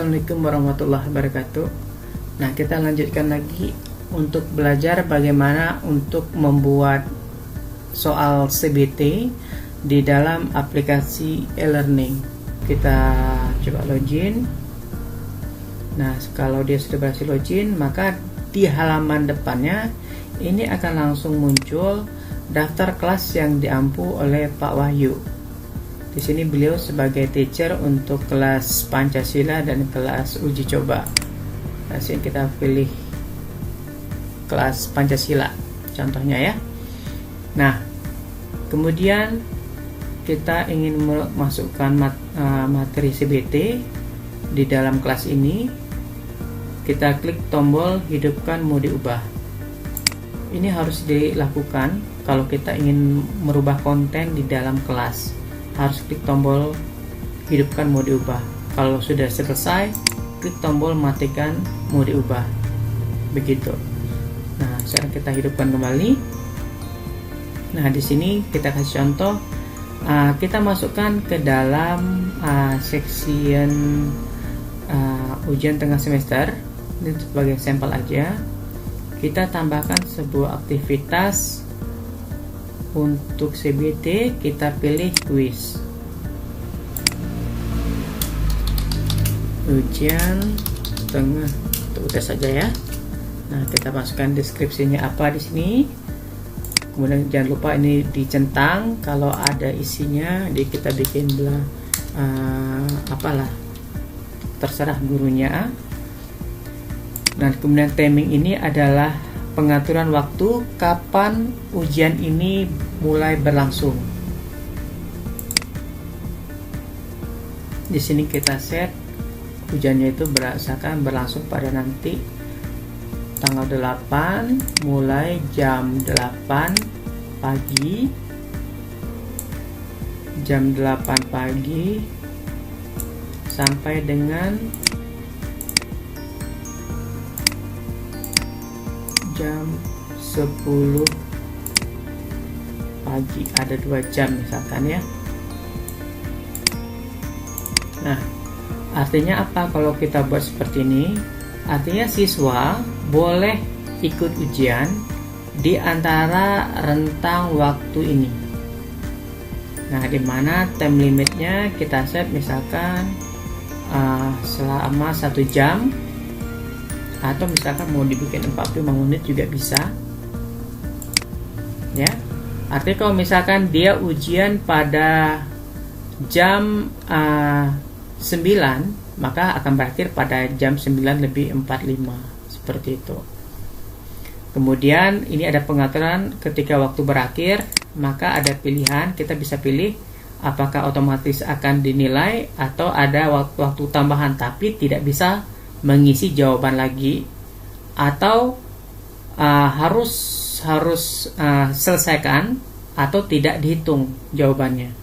Assalamualaikum warahmatullahi wabarakatuh. Nah, kita lanjutkan lagi untuk belajar bagaimana untuk membuat soal CBT di dalam aplikasi e-learning. Kita coba login. Nah, kalau dia sudah berhasil login, maka di halaman depannya ini akan langsung muncul daftar kelas yang diampu oleh Pak Wahyu. Di sini beliau sebagai teacher untuk kelas Pancasila dan kelas uji coba. Nah, sini kita pilih kelas Pancasila contohnya ya. Nah, kemudian kita ingin memasukkan materi CBT di dalam kelas ini. Kita klik tombol hidupkan mau diubah. Ini harus dilakukan kalau kita ingin merubah konten di dalam kelas. Harus klik tombol hidupkan mau diubah. Kalau sudah selesai, klik tombol matikan mau diubah. Begitu. Nah, sekarang kita hidupkan kembali. Nah, di sini kita kasih contoh. Kita masukkan ke dalam section ujian tengah semester. Ini sebagai sampel aja. Kita tambahkan sebuah aktivitas. Untuk CBT kita pilih kuis ujian tengah, udah saja ya. Nah, kita masukkan deskripsinya apa di sini. Kemudian jangan lupa ini dicentang, kalau ada isinya kita bikin apalah, terserah gurunya. Dan kemudian timing ini adalah pengaturan waktu kapan ujian ini mulai berlangsung. Di sini kita set ujiannya itu berdasarkan berlangsung pada nanti tanggal 8 mulai jam 8 pagi. Jam 8 pagi sampai dengan jam 10 pagi, ada 2 jam misalkan ya. Nah, artinya apa kalau kita buat seperti ini? Artinya siswa boleh ikut ujian di antara rentang waktu ini. Nah, dimana time limitnya kita set misalkan selama 1 jam, atau misalkan mau dibikin 45 menit juga bisa ya. Artinya kalau misalkan dia ujian pada jam 9, maka akan berakhir pada jam 9:45 seperti itu. Kemudian ini ada pengaturan ketika waktu berakhir, maka ada pilihan, kita bisa pilih apakah otomatis akan dinilai atau ada waktu tambahan tapi tidak bisa mengisi jawaban lagi, atau harus selesaikan atau tidak dihitung jawabannya.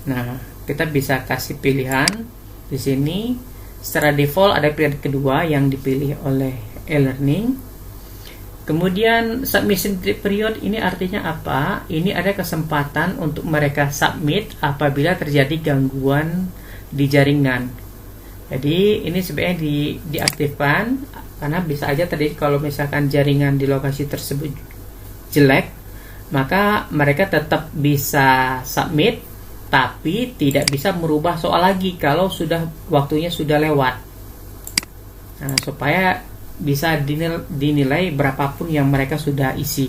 Nah, kita bisa kasih pilihan di sini. Secara default ada pilihan kedua yang dipilih oleh e-learning. Kemudian submission period ini artinya apa? Ini ada kesempatan untuk mereka submit apabila terjadi gangguan di jaringan. Jadi ini sebenarnya diaktifkan karena bisa aja tadi kalau misalkan jaringan di lokasi tersebut jelek, maka mereka tetap bisa submit tapi tidak bisa merubah soal lagi kalau sudah waktunya sudah lewat. Nah, supaya bisa dinilai berapapun yang mereka sudah isi.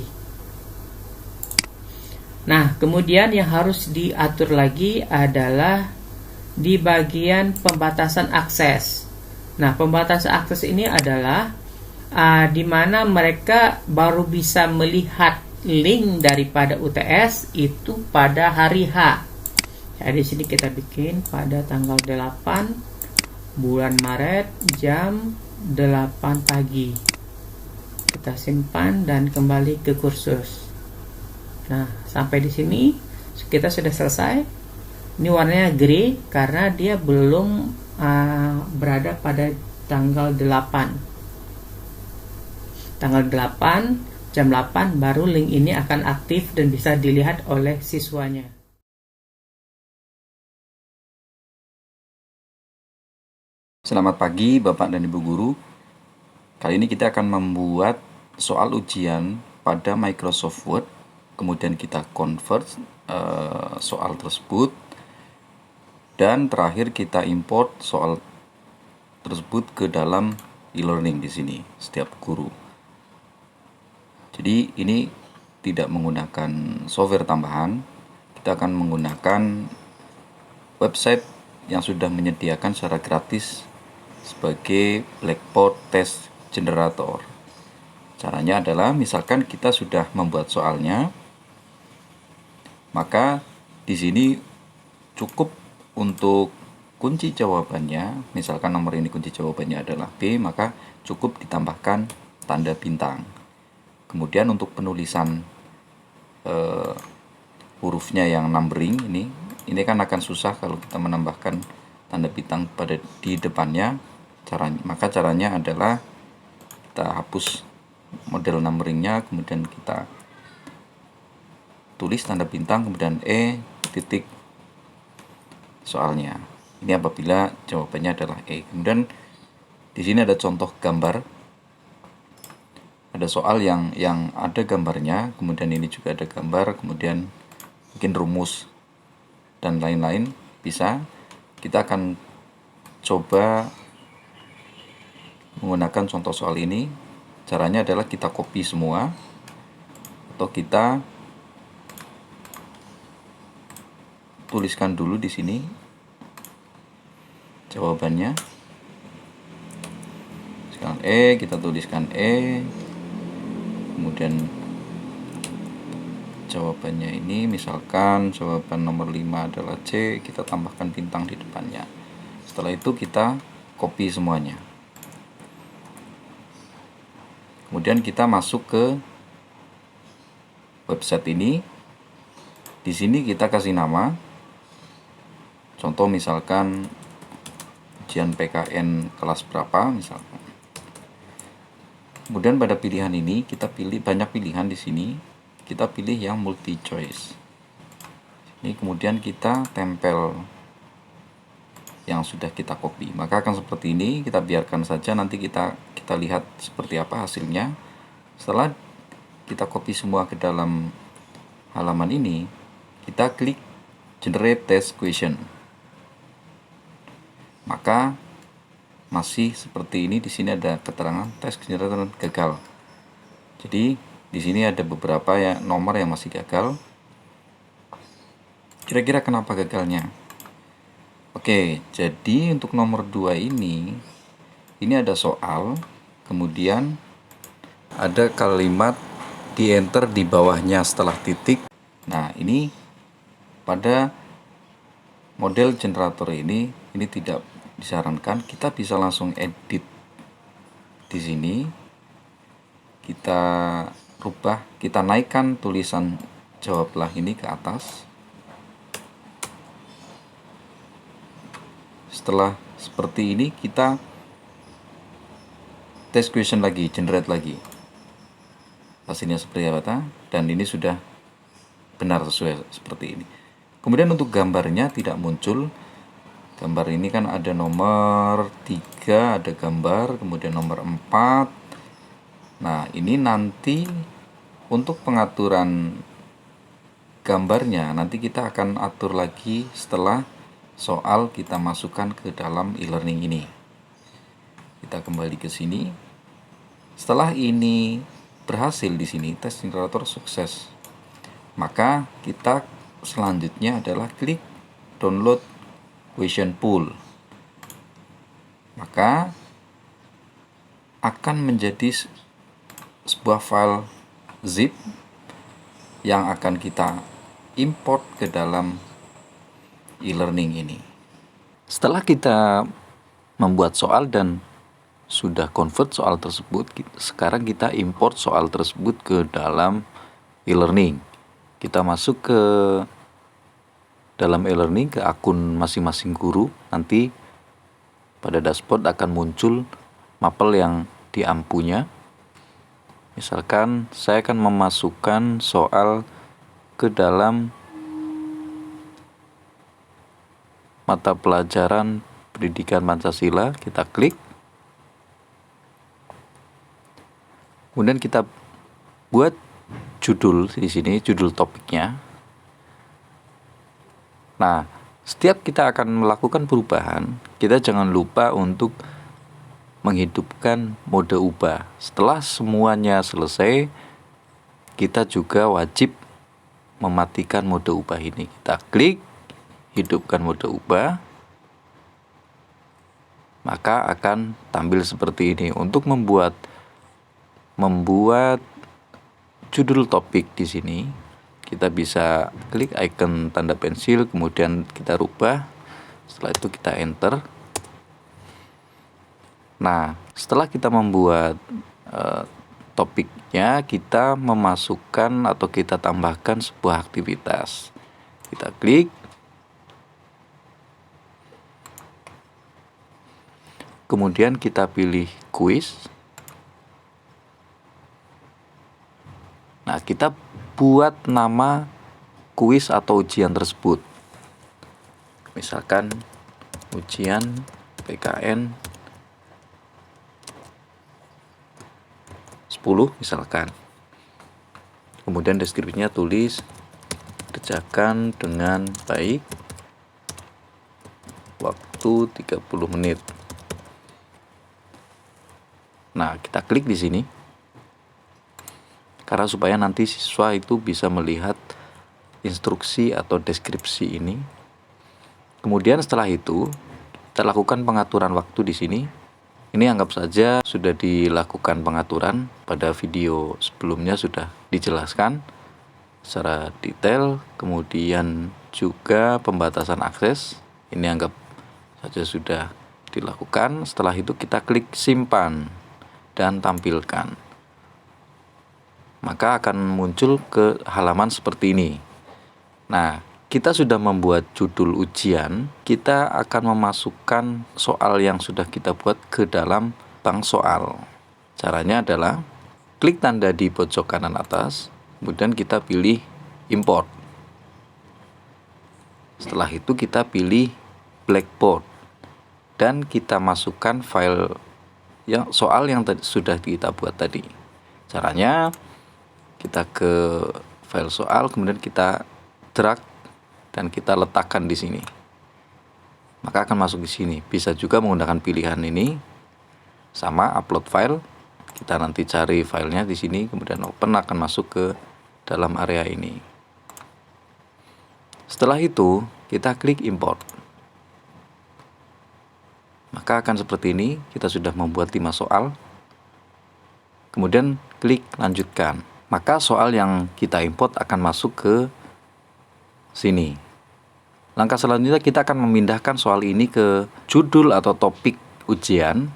Nah, kemudian yang harus diatur lagi adalah di bagian pembatasan akses. Nah, pembatasan akses ini adalah di mana mereka baru bisa melihat link daripada UTS itu pada hari H. Jadi di sini kita bikin pada tanggal 8 bulan Maret jam 8 pagi. Kita simpan dan kembali ke kursus. Nah, sampai di sini kita sudah selesai. Ini warnanya grey karena dia belum berada pada tanggal 8. Tanggal 8 jam 8 baru link ini akan aktif dan bisa dilihat oleh siswanya. Selamat pagi Bapak dan Ibu Guru. Kali ini kita akan membuat soal ujian pada Microsoft Word. Kemudian kita convert soal tersebut. Dan terakhir kita import soal tersebut ke dalam e-learning di sini, setiap guru. Jadi ini tidak menggunakan software tambahan. Kita akan menggunakan website yang sudah menyediakan secara gratis sebagai Blackboard Test Generator. Caranya adalah misalkan kita sudah membuat soalnya, maka di sini cukup untuk kunci jawabannya, misalkan nomor ini kunci jawabannya adalah B, maka cukup ditambahkan tanda bintang. Kemudian untuk penulisan hurufnya yang numbering ini kan akan susah kalau kita menambahkan tanda bintang di depannya. Maka caranya adalah kita hapus model numberingnya, kemudian kita tulis tanda bintang, kemudian titik soalnya. Ini apabila jawabannya adalah E. Kemudian di sini ada contoh gambar. Ada soal yang ada gambarnya, kemudian ini juga ada gambar, kemudian mungkin rumus dan lain-lain bisa. Kita akan coba menggunakan contoh soal ini. Caranya adalah kita copy semua atau kita tuliskan dulu di sini jawabannya. Sekarang kita tuliskan kemudian jawabannya ini, misalkan jawaban nomor 5 adalah C, kita tambahkan bintang di depannya. Setelah itu kita copy semuanya. Kemudian kita masuk ke website ini. Di sini kita kasih nama. Contoh misalkan ujian PKN kelas berapa misalkan. Kemudian pada pilihan ini kita pilih banyak pilihan di sini. Kita pilih yang multi choice. Ini kemudian kita tempel yang sudah kita copy. Maka akan seperti ini, kita biarkan saja, nanti kita lihat seperti apa hasilnya. Setelah kita copy semua ke dalam halaman ini, kita klik generate test question. Maka masih seperti ini, di sini ada keterangan test generator gagal. Jadi di sini ada beberapa nomor yang masih gagal. Kira-kira kenapa gagalnya? Oke, jadi untuk nomor 2 ini ada soal, kemudian ada kalimat di enter di bawahnya setelah titik. Nah, ini pada model generator ini tidak disarankan. Kita bisa langsung edit di sini. Kita rubah, kita naikkan tulisan jawablah ini ke atas. Setelah seperti ini, kita test question lagi, generate lagi. Hasilnya seperti apa? Dan ini sudah benar sesuai seperti ini. Kemudian untuk gambarnya tidak muncul. Gambar ini kan ada nomor 3, ada gambar, kemudian nomor 4. Nah, ini nanti untuk pengaturan gambarnya nanti kita akan atur lagi setelah soal kita masukkan ke dalam e-learning ini. Kita kembali ke sini. Setelah ini berhasil di sini, tes generator sukses. Maka kita selanjutnya adalah klik download question pool. Maka akan menjadi sebuah file zip yang akan kita import ke dalam e-learning ini. Setelah kita membuat soal dan sudah convert soal tersebut, sekarang kita import soal tersebut ke dalam e-learning. Kita masuk ke dalam e-learning, ke akun masing-masing guru. Nanti pada dashboard akan muncul mapel yang diampunya. Misalkan saya akan memasukkan soal ke dalam mata pelajaran Pendidikan Pancasila, kita klik. Kemudian kita buat judul di sini, judul topiknya. Nah, setiap kita akan melakukan perubahan, kita jangan lupa untuk menghidupkan mode ubah. Setelah semuanya selesai, kita juga wajib mematikan mode ubah ini. Kita klik, hidupkan mode ubah, maka akan tampil seperti ini. Untuk membuat judul topik di sini, kita bisa klik icon tanda pensil, kemudian kita rubah. Setelah itu kita enter. Nah, setelah kita membuat topiknya, kita memasukkan atau kita tambahkan sebuah aktivitas. Kita klik. Kemudian kita pilih kuis. Nah, kita buat nama kuis atau ujian tersebut. Misalkan ujian PKN 10 misalkan. Kemudian deskripsinya tulis kerjakan dengan baik, waktu 30 menit. Nah, kita klik di sini. Karena supaya nanti siswa itu bisa melihat instruksi atau deskripsi ini. Kemudian setelah itu, kita lakukan pengaturan waktu di sini. Ini anggap saja sudah dilakukan pengaturan, pada video sebelumnya sudah dijelaskan secara detail. Kemudian juga pembatasan akses, ini anggap saja sudah dilakukan. Setelah itu kita klik simpan dan tampilkan. Maka akan muncul ke halaman seperti ini. Nah, kita sudah membuat judul ujian, kita akan memasukkan soal yang sudah kita buat ke dalam bank soal. Caranya adalah klik tanda di pojok kanan atas, kemudian kita pilih import. Setelah itu kita pilih blackboard dan kita masukkan file yang soal yang sudah kita buat tadi. Caranya kita ke file soal, kemudian kita drag dan kita letakkan di sini. Maka akan masuk di sini. Bisa juga menggunakan pilihan ini. Sama upload file. Kita nanti cari filenya di sini, kemudian open, akan masuk ke dalam area ini. Setelah itu, kita klik import. Maka akan seperti ini. Kita sudah membuat 5 soal. Kemudian klik lanjutkan. Maka soal yang kita import akan masuk ke sini. Langkah selanjutnya kita akan memindahkan soal ini ke judul atau topik ujian.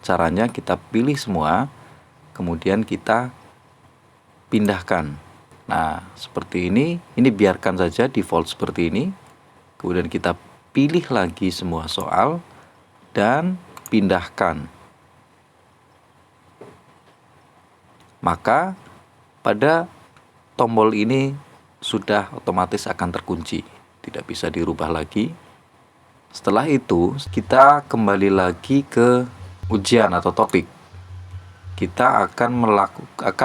Caranya kita pilih semua, kemudian kita pindahkan. Nah, seperti ini biarkan saja default seperti ini. Kemudian kita pilih lagi semua soal dan pindahkan. Maka pada tombol ini sudah otomatis akan terkunci, tidak bisa dirubah lagi. Setelah itu kita kembali lagi ke ujian atau topik. Kita akan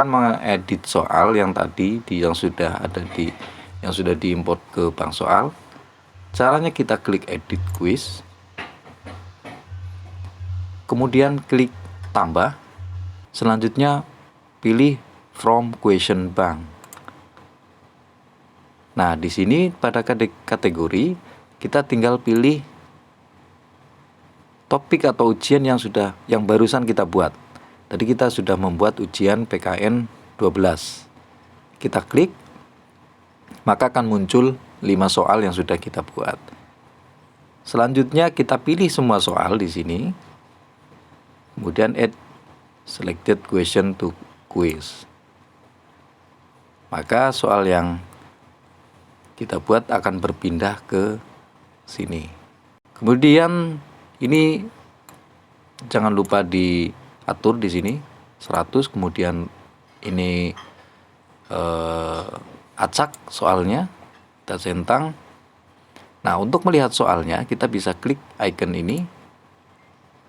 mengedit soal yang tadi yang sudah diimport ke bank soal. Caranya kita klik edit quiz, kemudian klik tambah. Selanjutnya pilih from question bank. Nah, di sini pada kategori kita tinggal pilih topik atau ujian yang barusan kita buat. Tadi kita sudah membuat ujian PKN 12. Kita klik, maka akan muncul 5 soal yang sudah kita buat. Selanjutnya kita pilih semua soal di sini. Kemudian add selected question to quiz. Maka soal yang kita buat akan berpindah ke sini. Kemudian ini jangan lupa diatur di sini 100, kemudian ini acak soalnya, kita centang. Nah, untuk melihat soalnya kita bisa klik icon ini,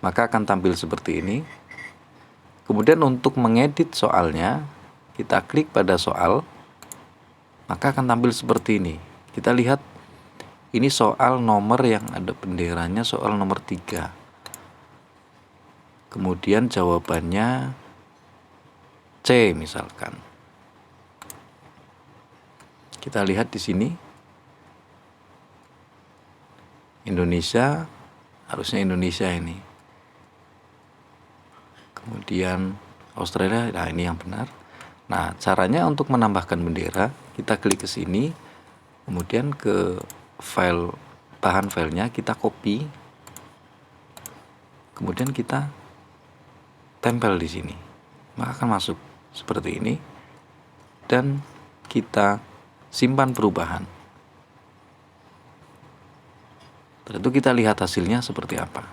maka akan tampil seperti ini. Kemudian untuk mengedit soalnya, kita klik pada soal, maka akan tampil seperti ini. Kita lihat ini soal nomor yang ada benderanya, soal nomor 3. Kemudian jawabannya C misalkan. Kita lihat di sini. Indonesia, harusnya Indonesia ini. Kemudian Australia, nah ini yang benar. Nah, caranya untuk menambahkan bendera, kita klik ke sini, kemudian ke file, bahan filenya kita copy, kemudian kita tempel di sini, maka akan masuk seperti ini, dan kita simpan perubahan. Setelah itu kita lihat hasilnya seperti apa,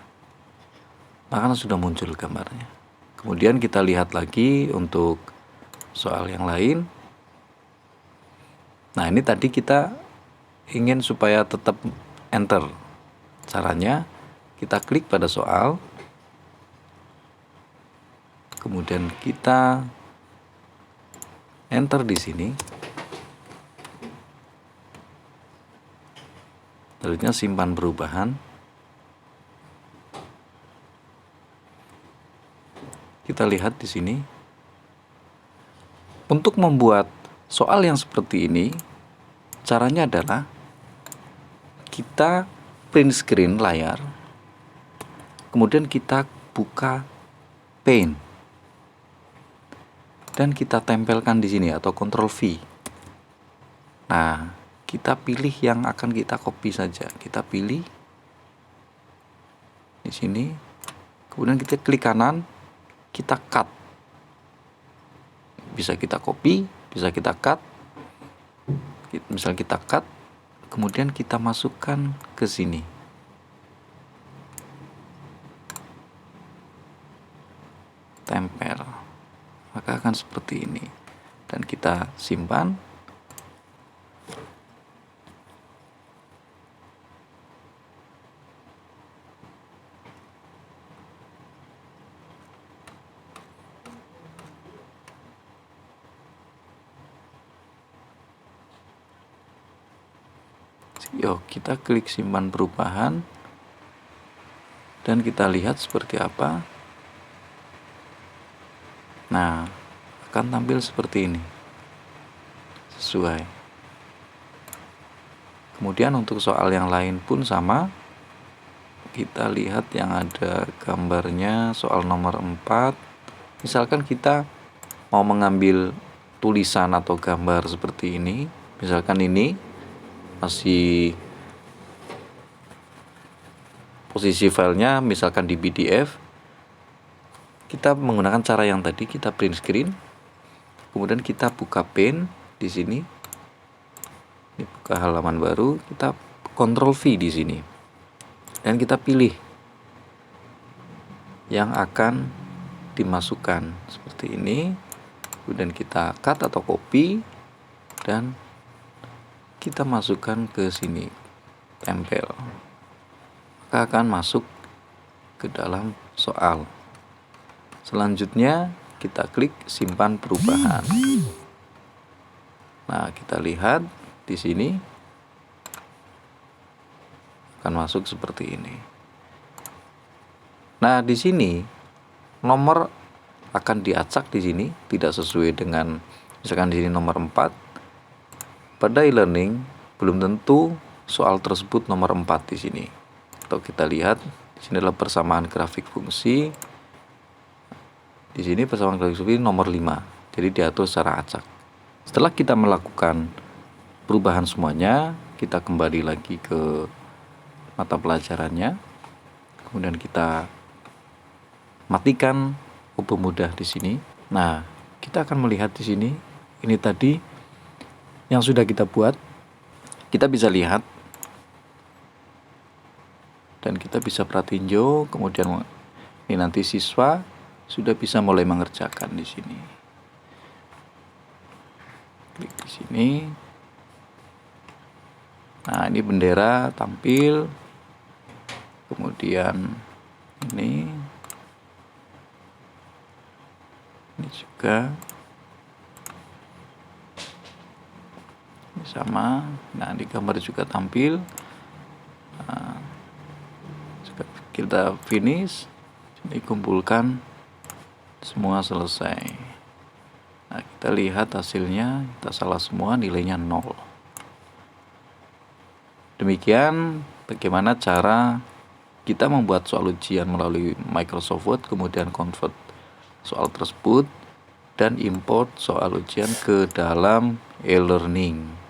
maka sudah muncul gambarnya. Kemudian kita lihat lagi untuk soal yang lain. Nah, ini tadi kita ingin supaya tetap enter. Caranya kita klik pada soal, kemudian kita enter di sini. Selanjutnya simpan perubahan. Kita lihat di sini. Untuk membuat soal yang seperti ini, caranya adalah kita print screen layar, kemudian kita buka Paint, dan kita tempelkan di sini atau Ctrl V. Nah, kita pilih yang akan kita copy saja. Kita pilih di sini, kemudian kita klik kanan, kita cut. Bisa kita copy, bisa kita cut. Misal kita cut, kemudian kita masukkan ke sini. Tempel. Maka akan seperti ini. Dan kita simpan. Yuk, kita klik simpan perubahan dan kita lihat seperti apa. Nah, akan tampil seperti ini, sesuai. Kemudian untuk soal yang lain pun sama. Kita lihat yang ada gambarnya, soal nomor 4. Misalkan kita mau mengambil tulisan atau gambar seperti ini. Misalkan ini masih posisi filenya misalkan di PDF, kita menggunakan cara yang tadi, kita print screen, kemudian kita buka Paint di sini, ini buka halaman baru, kita Ctrl V di sini, dan kita pilih yang akan dimasukkan seperti ini, kemudian kita cut atau copy dan kita masukkan ke sini, tempel, maka akan masuk ke dalam soal. Selanjutnya kita klik simpan perubahan. Nah, kita lihat di sini akan masuk seperti ini. Nah, di sini nomor akan diacak di sini tidak sesuai dengan, misalkan di sini nomor 4. Pada e-learning belum tentu soal tersebut nomor 4 di sini. Atau kita lihat di sini adalah persamaan grafik fungsi. Di sini persamaan grafik fungsi nomor 5. Jadi diatur secara acak. Setelah kita melakukan perubahan semuanya, kita kembali lagi ke mata pelajarannya. Kemudian kita matikan pemudah di sini. Nah, kita akan melihat di sini. Ini tadi yang sudah kita buat, kita bisa lihat dan kita bisa pratinjau. Kemudian ini nanti siswa sudah bisa mulai mengerjakan di sini. Klik di sini. Nah, ini bendera tampil. Kemudian ini juga sama. Nah, di gambar juga tampil. Nah, kita finish, ini kumpulkan semua selesai. Nah, kita lihat hasilnya, kita salah semua, nilainya 0. Demikian bagaimana cara kita membuat soal ujian melalui Microsoft Word, kemudian convert soal tersebut dan import soal ujian ke dalam e-learning.